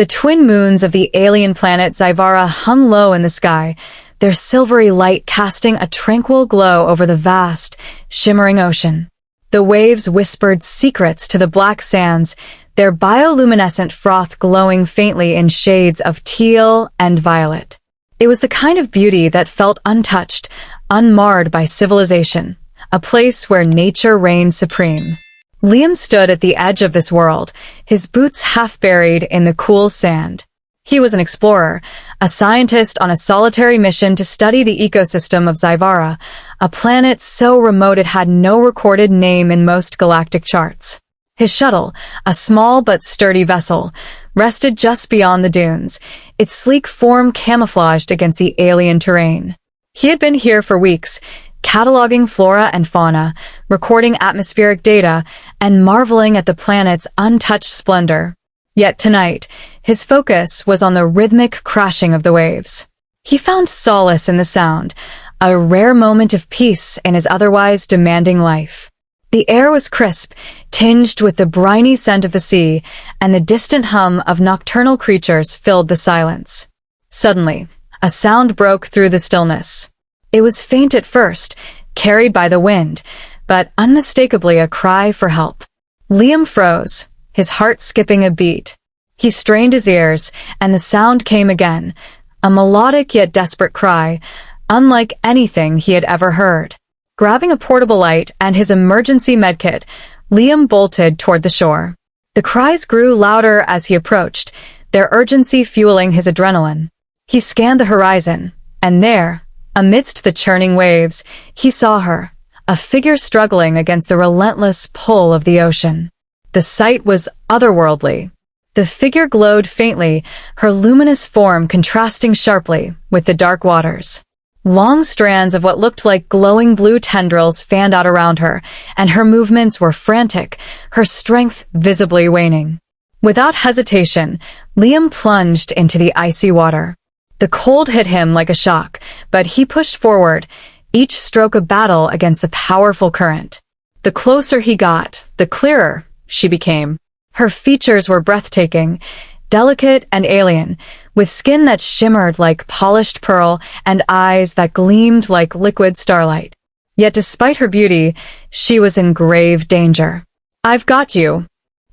The twin moons of the alien planet Zyara hung low in the sky, their silvery light casting a tranquil glow over the vast, shimmering ocean. The waves whispered secrets to the black sands, their bioluminescent froth glowing faintly in shades of teal and violet. It was the kind of beauty that felt untouched, unmarred by civilization, a place where nature reigned supreme. Liam stood at the edge of this world, his boots half buried in the cool sand. He was an explorer, a scientist on a solitary mission to study the ecosystem of Zyara, a planet so remote it had no recorded name in most galactic charts. His shuttle, a small but sturdy vessel, rested just beyond the dunes, its sleek form camouflaged against the alien terrain. He had been here for weeks, cataloging flora and fauna, recording atmospheric data, and marveling at the planet's untouched splendor. Yet tonight, his focus was on the rhythmic crashing of the waves. He found solace in the sound, a rare moment of peace in his otherwise demanding life. The air was crisp, tinged with the briny scent of the sea, and the distant hum of nocturnal creatures filled the silence. Suddenly, a sound broke through the stillness. It was faint at first, carried by the wind, but unmistakably a cry for help. Liam froze, his heart skipping a beat. He strained his ears, and the sound came again, a melodic yet desperate cry, unlike anything he had ever heard. Grabbing a portable light and his emergency medkit, Liam bolted toward the shore. The cries grew louder as he approached, their urgency fueling his adrenaline. He scanned the horizon, and there, amidst the churning waves, he saw her, a figure struggling against the relentless pull of the ocean. The sight was otherworldly. The figure glowed faintly, her luminous form contrasting sharply with the dark waters. Long strands of what looked like glowing blue tendrils fanned out around her, and her movements were frantic, her strength visibly waning. Without hesitation, Liam plunged into the icy water. The cold hit him like a shock, but he pushed forward, each stroke a battle against the powerful current. The closer he got, the clearer she became. Her features were breathtaking, delicate and alien, with skin that shimmered like polished pearl and eyes that gleamed like liquid starlight. Yet despite her beauty, she was in grave danger. "I've got you,"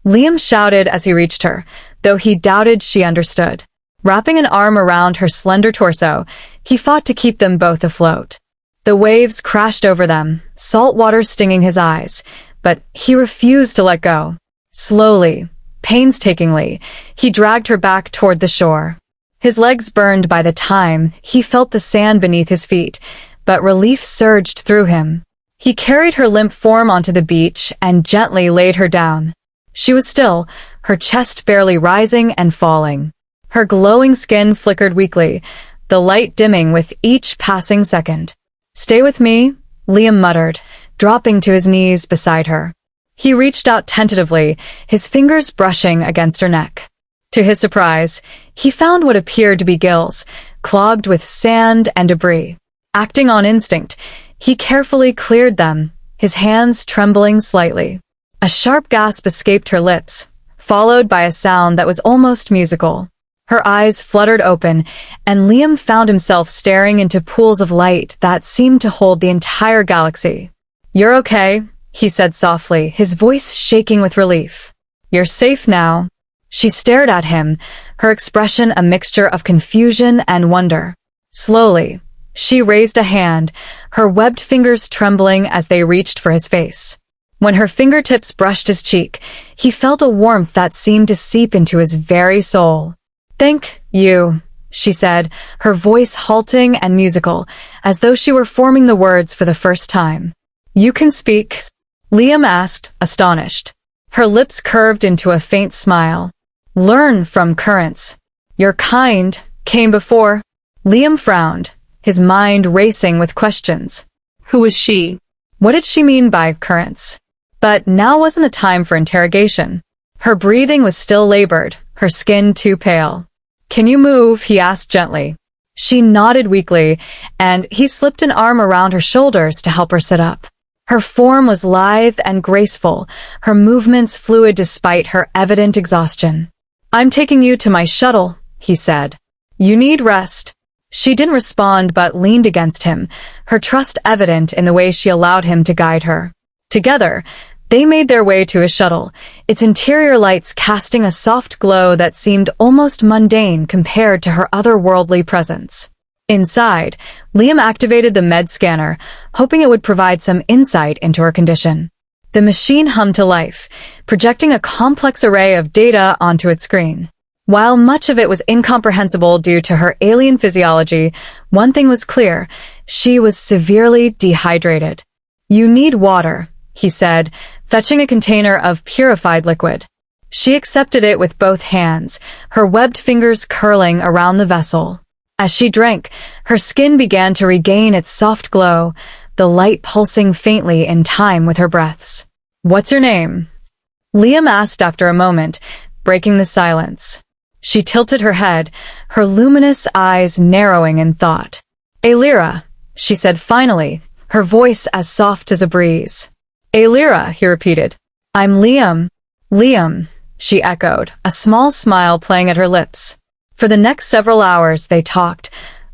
Liam shouted as he reached her, though he doubted she understood. Wrapping an arm around her slender torso, he fought to keep them both afloat. The waves crashed over them, salt water stinging his eyes, but he refused to let go. Slowly, painstakingly, he dragged her back toward the shore. His legs burned by the time he felt the sand beneath his feet, but relief surged through him. He carried her limp form onto the beach and gently laid her down. She was still, her chest barely rising and falling. Her glowing skin flickered weakly, the light dimming with each passing second. "Stay with me," Liam muttered, dropping to his knees beside her. He reached out tentatively, his fingers brushing against her neck. To his surprise, he found what appeared to be gills, clogged with sand and debris. Acting on instinct, he carefully cleared them, his hands trembling slightly. A sharp gasp escaped her lips, followed by a sound that was almost musical. Her eyes fluttered open, and Liam found himself staring into pools of light that seemed to hold the entire galaxy. "You're okay," he said softly, his voice shaking with relief. "You're safe now." She stared at him, her expression a mixture of confusion and wonder. Slowly, she raised a hand, her webbed fingers trembling as they reached for his face. When her fingertips brushed his cheek, he felt a warmth that seemed to seep into his very soul. "Thank you," she said, her voice halting and musical, as though she were forming the words for the first time. "You can speak?" Liam asked, astonished. Her lips curved into a faint smile. "Learn from currents. Your kind came before." Liam frowned, his mind racing with questions. Who was she? What did she mean by currents? But now wasn't the time for interrogation. Her breathing was still labored, her skin too pale. "Can you move?" he asked gently. She nodded weakly, and he slipped an arm around her shoulders to help her sit up. Her form was lithe and graceful, her movements fluid despite her evident exhaustion. "I'm taking you to my shuttle," he said. "You need rest." She didn't respond but leaned against him, her trust evident in the way she allowed him to guide her. Together, they made their way to his shuttle, its interior lights casting a soft glow that seemed almost mundane compared to her otherworldly presence. Inside, Liam activated the med scanner, hoping it would provide some insight into her condition. The machine hummed to life, projecting a complex array of data onto its screen. While much of it was incomprehensible due to her alien physiology, one thing was clear: she was severely dehydrated. "You need water," he said, fetching a container of purified liquid. She accepted it with both hands, her webbed fingers curling around the vessel. As she drank, her skin began to regain its soft glow, the light pulsing faintly in time with her breaths. "What's your name?" Liam asked after a moment, breaking the silence. She tilted her head, her luminous eyes narrowing in thought. "Aelira," she said finally, her voice as soft as a breeze. "Aelira," he repeated. "I'm Liam." "Liam," she echoed, a small smile playing at her lips. For the next several hours they talked,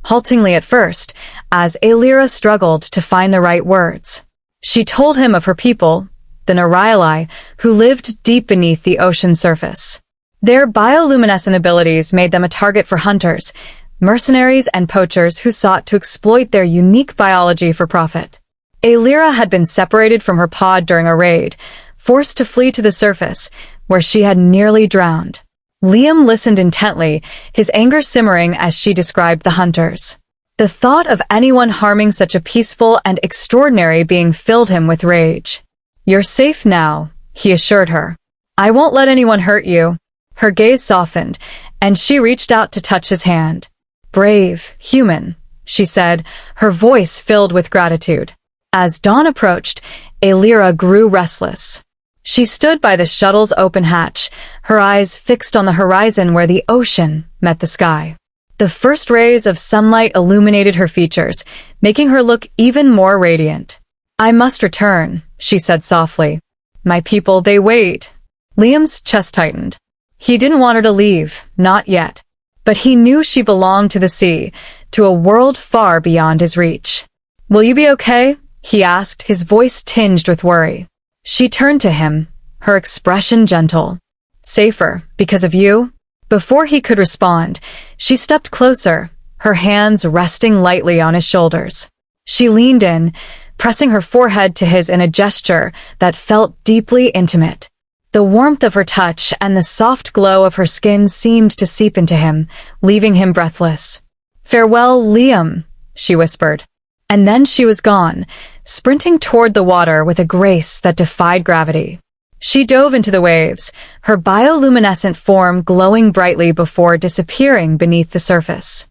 haltingly at first, as Aelira struggled to find the right words. She told him of her people, the Neryali, who lived deep beneath the ocean surface. Their bioluminescent abilities made them a target for hunters, mercenaries and poachers who sought to exploit their unique biology for profit. Aelira had been separated from her pod during a raid, forced to flee to the surface, where she had nearly drowned. Liam listened intently, his anger simmering as she described the hunters. The thought of anyone harming such a peaceful and extraordinary being filled him with rage. "You're safe now," he assured her. "I won't let anyone hurt you." Her gaze softened, and she reached out to touch his hand. "Brave, human," she said, her voice filled with gratitude. As dawn approached, Aelira grew restless. She stood by the shuttle's open hatch, her eyes fixed on the horizon where the ocean met the sky. The first rays of sunlight illuminated her features, making her look even more radiant. "I must return," she said softly. "My people, they wait." Liam's chest tightened. He didn't want her to leave, not yet. But he knew she belonged to the sea, to a world far beyond his reach. "Will you be okay?" he asked, his voice tinged with worry. She turned to him, her expression gentle. "Safer, because of you?" Before he could respond, she stepped closer, her hands resting lightly on his shoulders. She leaned in, pressing her forehead to his in a gesture that felt deeply intimate. The warmth of her touch and the soft glow of her skin seemed to seep into him, leaving him breathless. "Farewell, Liam," she whispered. And then she was gone, sprinting toward the water with a grace that defied gravity. She dove into the waves, her bioluminescent form glowing brightly before disappearing beneath the surface.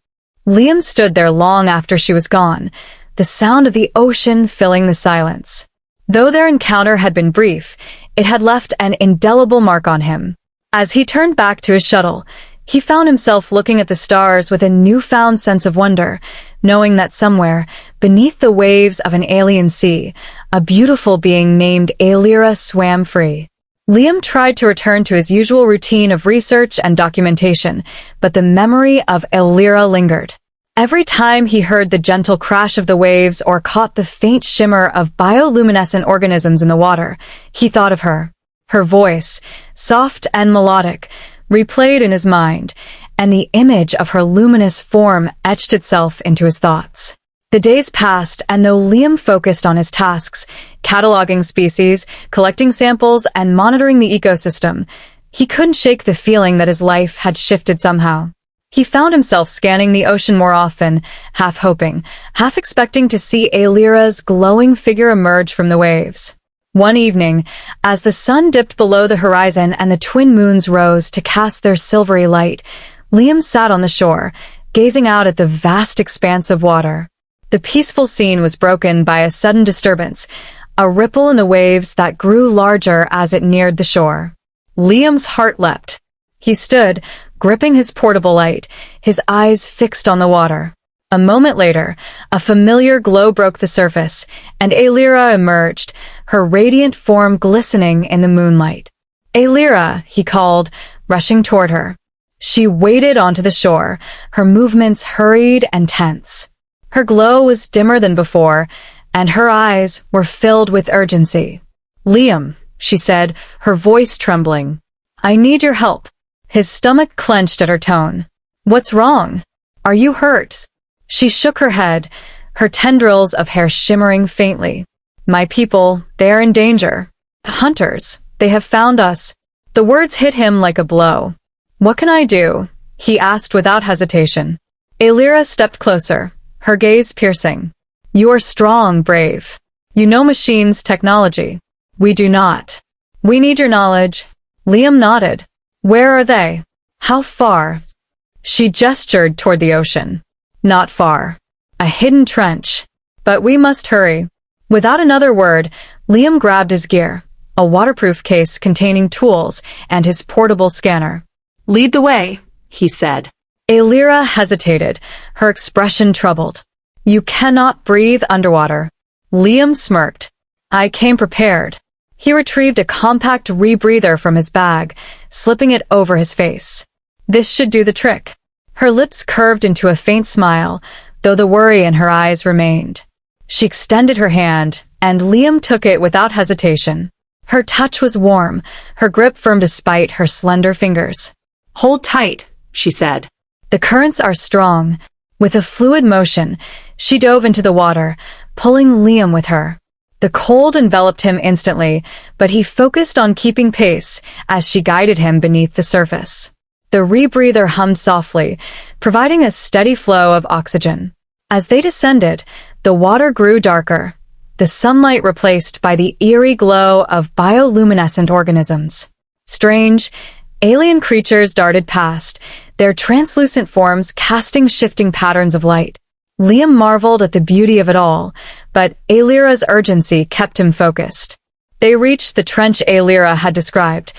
Liam stood there long after she was gone, the sound of the ocean filling the silence. Though their encounter had been brief, it had left an indelible mark on him. As he turned back to his shuttle, he found himself looking at the stars with a newfound sense of wonder, knowing that somewhere, beneath the waves of an alien sea, a beautiful being named Aelira swam free. Liam tried to return to his usual routine of research and documentation, but the memory of Aelira lingered. Every time he heard the gentle crash of the waves or caught the faint shimmer of bioluminescent organisms in the water, he thought of her. Her voice, soft and melodic, replayed in his mind, and the image of her luminous form etched itself into his thoughts. The days passed, and though Liam focused on his tasks, cataloging species, collecting samples, and monitoring the ecosystem, he couldn't shake the feeling that his life had shifted somehow. He found himself scanning the ocean more often, half hoping, half expecting to see Aelira's glowing figure emerge from the waves. One evening, as the sun dipped below the horizon and the twin moons rose to cast their silvery light, Liam sat on the shore, gazing out at the vast expanse of water. The peaceful scene was broken by a sudden disturbance, a ripple in the waves that grew larger as it neared the shore. Liam's heart leapt. He stood, gripping his portable light, his eyes fixed on the water. A moment later, a familiar glow broke the surface, and Aelira emerged, her radiant form glistening in the moonlight. "Aelira," he called, rushing toward her. She waded onto the shore, her movements hurried and tense. Her glow was dimmer than before, and her eyes were filled with urgency. "Liam," she said, her voice trembling. "I need your help." His stomach clenched at her tone. "What's wrong? Are you hurt?" She shook her head, her tendrils of hair shimmering faintly. "My people, they are in danger. Hunters, they have found us." The words hit him like a blow. "What can I do?" he asked without hesitation. Aelira stepped closer, her gaze piercing. "You are strong, brave. You know machines' technology. We do not. We need your knowledge." Liam nodded. "Where are they? How far?" She gestured toward the ocean. "Not far. A hidden trench. But we must hurry." Without another word, Liam grabbed his gear, a waterproof case containing tools and his portable scanner. "Lead the way," he said. Aelira hesitated, her expression troubled. "You cannot breathe underwater." Liam smirked. "I came prepared." He retrieved a compact rebreather from his bag, slipping it over his face. "This should do the trick." Her lips curved into a faint smile, though the worry in her eyes remained. She extended her hand, and Liam took it without hesitation. Her touch was warm, her grip firm despite her slender fingers. "Hold tight," she said. "The currents are strong." With a fluid motion, she dove into the water, pulling Liam with her. The cold enveloped him instantly, but he focused on keeping pace as she guided him beneath the surface. The rebreather hummed softly, providing a steady flow of oxygen. As they descended, the water grew darker, the sunlight replaced by the eerie glow of bioluminescent organisms. Strange, alien creatures darted past, their translucent forms casting shifting patterns of light. Liam marveled at the beauty of it all, but Aelira's urgency kept him focused. They reached the trench Aelira had described,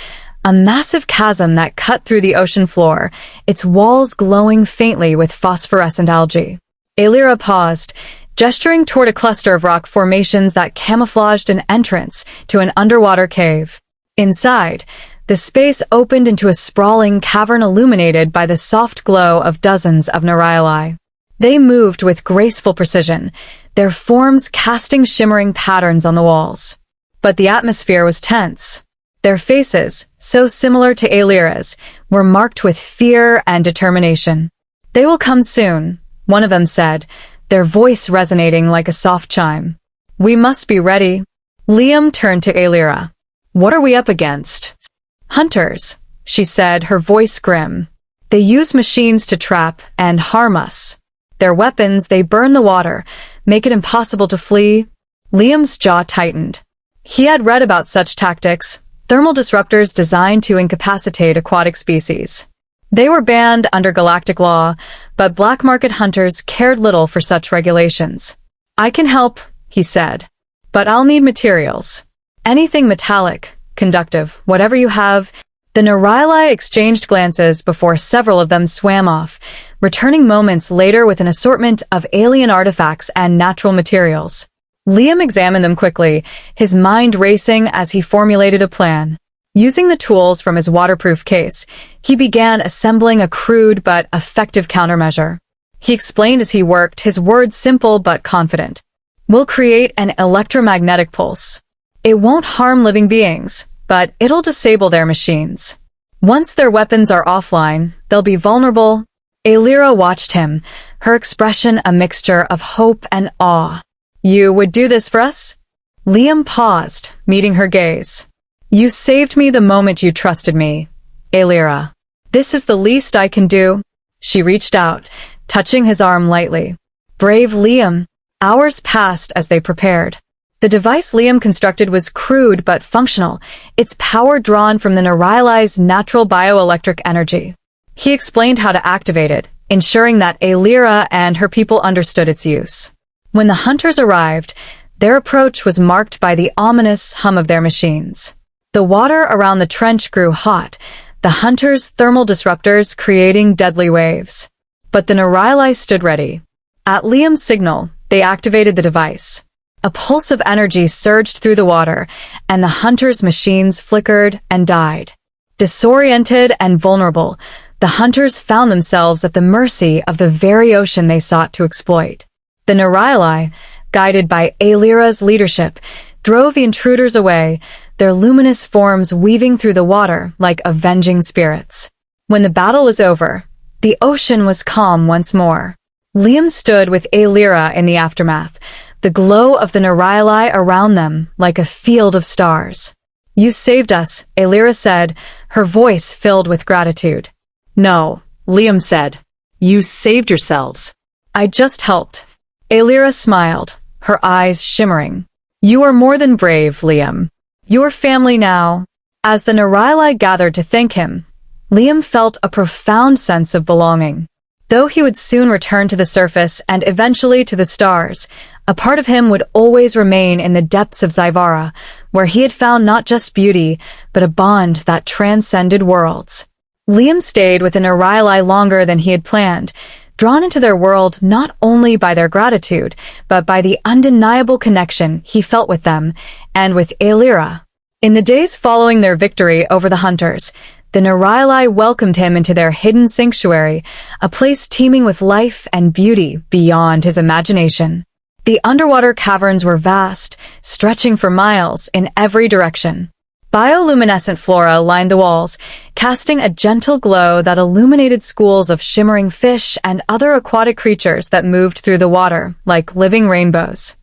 a massive chasm that cut through the ocean floor, its walls glowing faintly with phosphorescent algae. Aelira paused, gesturing toward a cluster of rock formations that camouflaged an entrance to an underwater cave. Inside, the space opened into a sprawling cavern illuminated by the soft glow of dozens of Neryali. They moved with graceful precision, their forms casting shimmering patterns on the walls. But the atmosphere was tense. Their faces, so similar to Aelira's, were marked with fear and determination. "They will come soon," one of them said, their voice resonating like a soft chime. "We must be ready." Liam turned to Aelira. "What are we up against?" "Hunters," she said, her voice grim. "They use machines to trap and harm us. Their weapons, they burn the water, make it impossible to flee." Liam's jaw tightened. He had read about such tactics, thermal disruptors designed to incapacitate aquatic species. They were banned under galactic law, but black market hunters cared little for such regulations. "I can help," he said, "but I'll need materials. Anything metallic, conductive, whatever you have." The Neryali exchanged glances before several of them swam off, returning moments later with an assortment of alien artifacts and natural materials. Liam examined them quickly, his mind racing as he formulated a plan. Using the tools from his waterproof case, he began assembling a crude but effective countermeasure. He explained as he worked, his words simple but confident. "We'll create an electromagnetic pulse. It won't harm living beings, but it'll disable their machines. Once their weapons are offline, they'll be vulnerable." Aelira watched him, her expression a mixture of hope and awe. "You would do this for us?" Liam paused, meeting her gaze. "You saved me the moment you trusted me, Aelira. This is the least I can do." She reached out, touching his arm lightly. Brave Liam. Hours passed as they prepared. The device Liam constructed was crude but functional, its power drawn from the Neryali's natural bioelectric energy. He explained how to activate it, ensuring that Aelira and her people understood its use. When the hunters arrived, their approach was marked by the ominous hum of their machines. The water around the trench grew hot, the hunters' thermal disruptors creating deadly waves. But the Neryali stood ready. At Liam's signal, they activated the device. A pulse of energy surged through the water, and the hunters' machines flickered and died. Disoriented and vulnerable, the hunters found themselves at the mercy of the very ocean they sought to exploit. The Neryali, guided by Aelira's leadership, drove the intruders away, their luminous forms weaving through the water like avenging spirits. When the battle was over, the ocean was calm once more. Liam stood with Aelira in the aftermath, the glow of the Neryali around them like a field of stars. "You saved us," Aelira said, her voice filled with gratitude. "No," Liam said. "You saved yourselves." "I just helped." Aelira smiled, her eyes shimmering. "You are more than brave, Liam. You're family now." As the Neryali gathered to thank him, Liam felt a profound sense of belonging. Though he would soon return to the surface and eventually to the stars, a part of him would always remain in the depths of Zyara, where he had found not just beauty, but a bond that transcended worlds. Liam stayed with the Neryali longer than he had planned, drawn into their world not only by their gratitude, but by the undeniable connection he felt with them and with Aelira. In the days following their victory over the hunters, the Neryali welcomed him into their hidden sanctuary, a place teeming with life and beauty beyond his imagination. The underwater caverns were vast, stretching for miles in every direction. Bioluminescent flora lined the walls, casting a gentle glow that illuminated schools of shimmering fish and other aquatic creatures that moved through the water like living rainbows.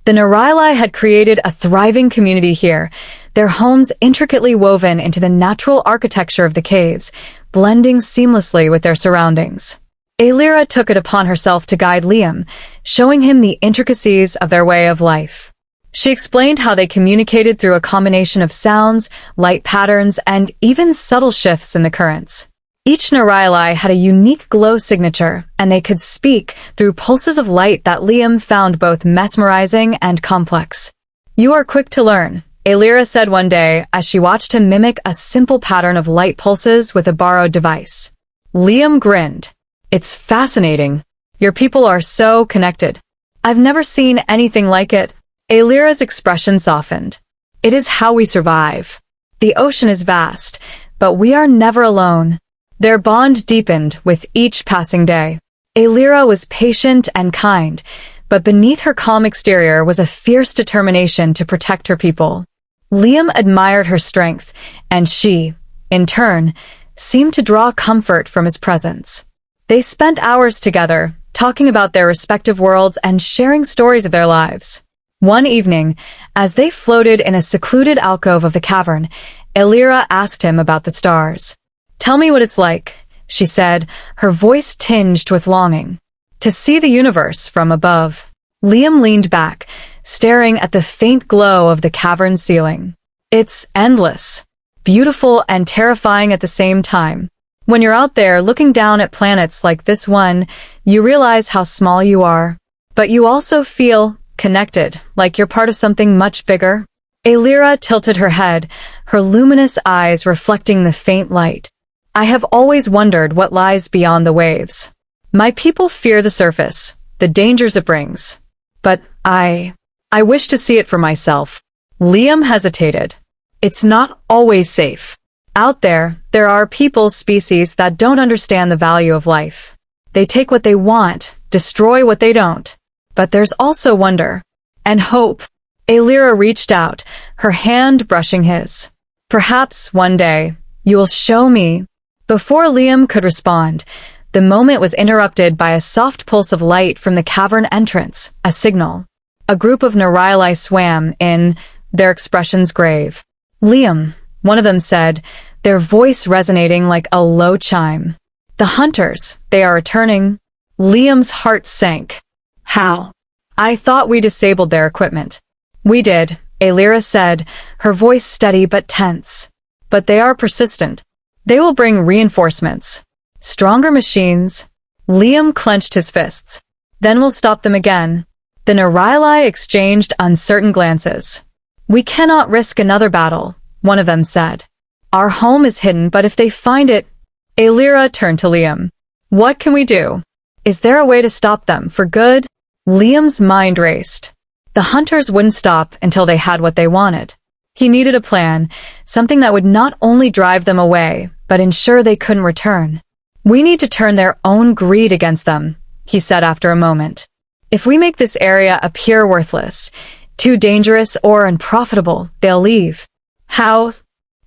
The Neryali had created a thriving community here, their homes intricately woven into the natural architecture of the caves, blending seamlessly with their surroundings. Aelira took it upon herself to guide Liam, showing him the intricacies of their way of life. She explained how they communicated through a combination of sounds, light patterns, and even subtle shifts in the currents. Each Neryali had a unique glow signature, and they could speak through pulses of light that Liam found both mesmerizing and complex. "You are quick to learn," Aelira said one day as she watched him mimic a simple pattern of light pulses with a borrowed device. Liam grinned. "It's fascinating. Your people are so connected. I've never seen anything like it." Aelira's expression softened. "It is how we survive. The ocean is vast, but we are never alone." Their bond deepened with each passing day. Aelira was patient and kind, but beneath her calm exterior was a fierce determination to protect her people. Liam admired her strength, and she, in turn, seemed to draw comfort from his presence. They spent hours together, talking about their respective worlds and sharing stories of their lives. One evening, as they floated in a secluded alcove of the cavern, Aelira asked him about the stars. "Tell me what it's like," she said, her voice tinged with longing. "To see the universe from above." Liam leaned back, staring at the faint glow of the cavern ceiling. "It's endless, beautiful and terrifying at the same time. When you're out there looking down at planets like this one, you realize how small you are. But you also feel connected, like you're part of something much bigger." Aelira tilted her head, her luminous eyes reflecting the faint light. "I have always wondered what lies beyond the waves. My people fear the surface, the dangers it brings. But I wish to see it for myself." Liam hesitated. "It's not always safe. Out there are people species that don't understand the value of life. They take what they want, destroy what they don't. But there's also wonder and hope." Aelira reached out, her hand brushing his. "Perhaps one day you will show me." Before Liam could respond, the moment was interrupted by a soft pulse of light from the cavern entrance, a signal. A group of Neryali swam in, their expressions grave. "Liam," one of them said, their voice resonating like a low chime. "The hunters, they are returning." Liam's heart sank. "How?" "I thought we disabled their equipment." "We did," Aelira said, her voice steady but tense. "But they are persistent. They will bring reinforcements. Stronger machines." Liam clenched his fists. "Then we'll stop them again." The Neryali exchanged uncertain glances. "We cannot risk another battle," one of them said. "Our home is hidden, but if they find it..." Aelira turned to Liam. "What can we do? Is there a way to stop them for good?" Liam's mind raced. The hunters wouldn't stop until they had what they wanted. He needed a plan, something that would not only drive them away, but ensure they couldn't return. "We need to turn their own greed against them," he said after a moment. "If we make this area appear worthless, too dangerous or unprofitable, they'll leave." "How?"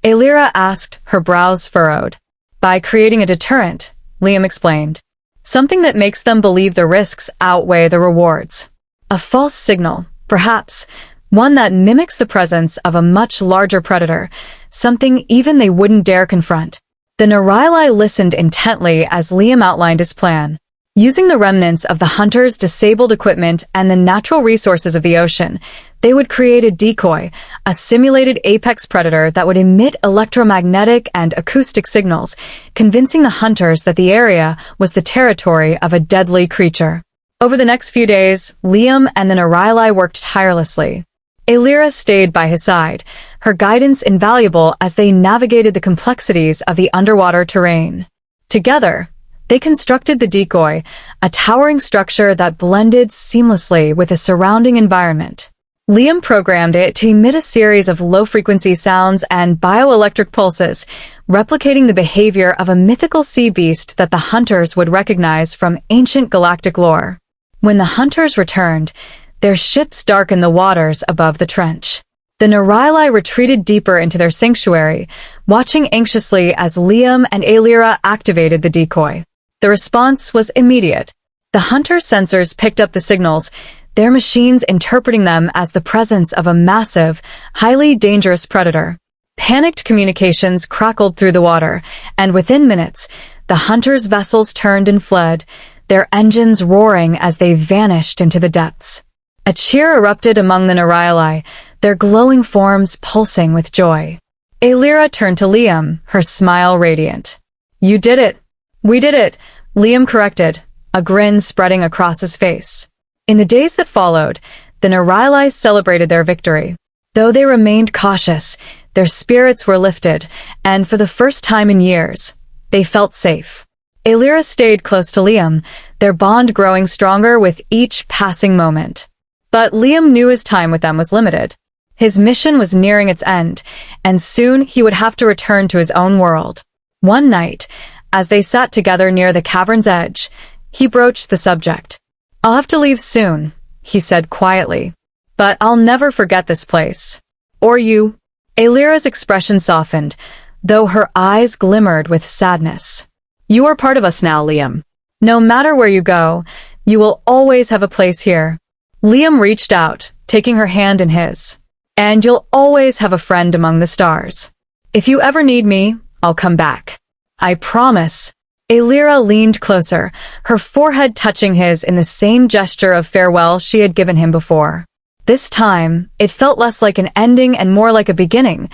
Aelira asked, her brows furrowed. "By creating a deterrent," Liam explained. "Something that makes them believe the risks outweigh the rewards. A false signal, perhaps, one that mimics the presence of a much larger predator, something even they wouldn't dare confront." The Neryali listened intently as Liam outlined his plan. Using the remnants of the hunters' disabled equipment and the natural resources of the ocean, they would create a decoy, a simulated apex predator that would emit electromagnetic and acoustic signals, convincing the hunters that the area was the territory of a deadly creature. Over the next few days, Liam and the Neryali worked tirelessly. Aelira stayed by his side, her guidance invaluable as they navigated the complexities of the underwater terrain. Together, they constructed the decoy, a towering structure that blended seamlessly with the surrounding environment. Liam programmed it to emit a series of low-frequency sounds and bioelectric pulses, replicating the behavior of a mythical sea beast that the hunters would recognize from ancient galactic lore. When the hunters returned, their ships darkened the waters above the trench. The Neryali retreated deeper into their sanctuary, watching anxiously as Liam and Aelira activated the decoy. The response was immediate. The hunter sensors picked up the signals, their machines interpreting them as the presence of a massive, highly dangerous predator. Panicked communications crackled through the water, and within minutes, the hunters' vessels turned and fled, their engines roaring as they vanished into the depths. A cheer erupted among the Neryali, their glowing forms pulsing with joy. Aelira turned to Liam, her smile radiant. "You did it." "We did it," Liam corrected, a grin spreading across his face. In the days that followed, the Neryali celebrated their victory. Though they remained cautious, their spirits were lifted, and for the first time in years, they felt safe. Aelira stayed close to Liam, their bond growing stronger with each passing moment. But Liam knew his time with them was limited. His mission was nearing its end, and soon he would have to return to his own world. One night, as they sat together near the cavern's edge, he broached the subject. "I'll have to leave soon," he said quietly. "But I'll never forget this place. Or you." Aelira's expression softened, though her eyes glimmered with sadness. "You are part of us now, Liam. No matter where you go, you will always have a place here." Liam reached out, taking her hand in his. "And you'll always have a friend among the stars. If you ever need me, I'll come back. I promise." Aelira leaned closer, her forehead touching his in the same gesture of farewell she had given him before. This time, it felt less like an ending and more like a beginning,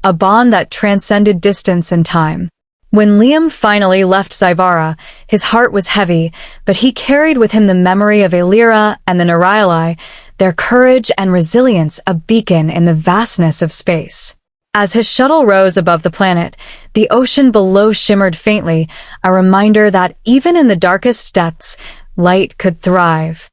a bond that transcended distance and time. When Liam finally left Zyara, his heart was heavy, but he carried with him the memory of Aelira and the Neryali, their courage and resilience a beacon in the vastness of space. As his shuttle rose above the planet, the ocean below shimmered faintly, a reminder that even in the darkest depths, light could thrive.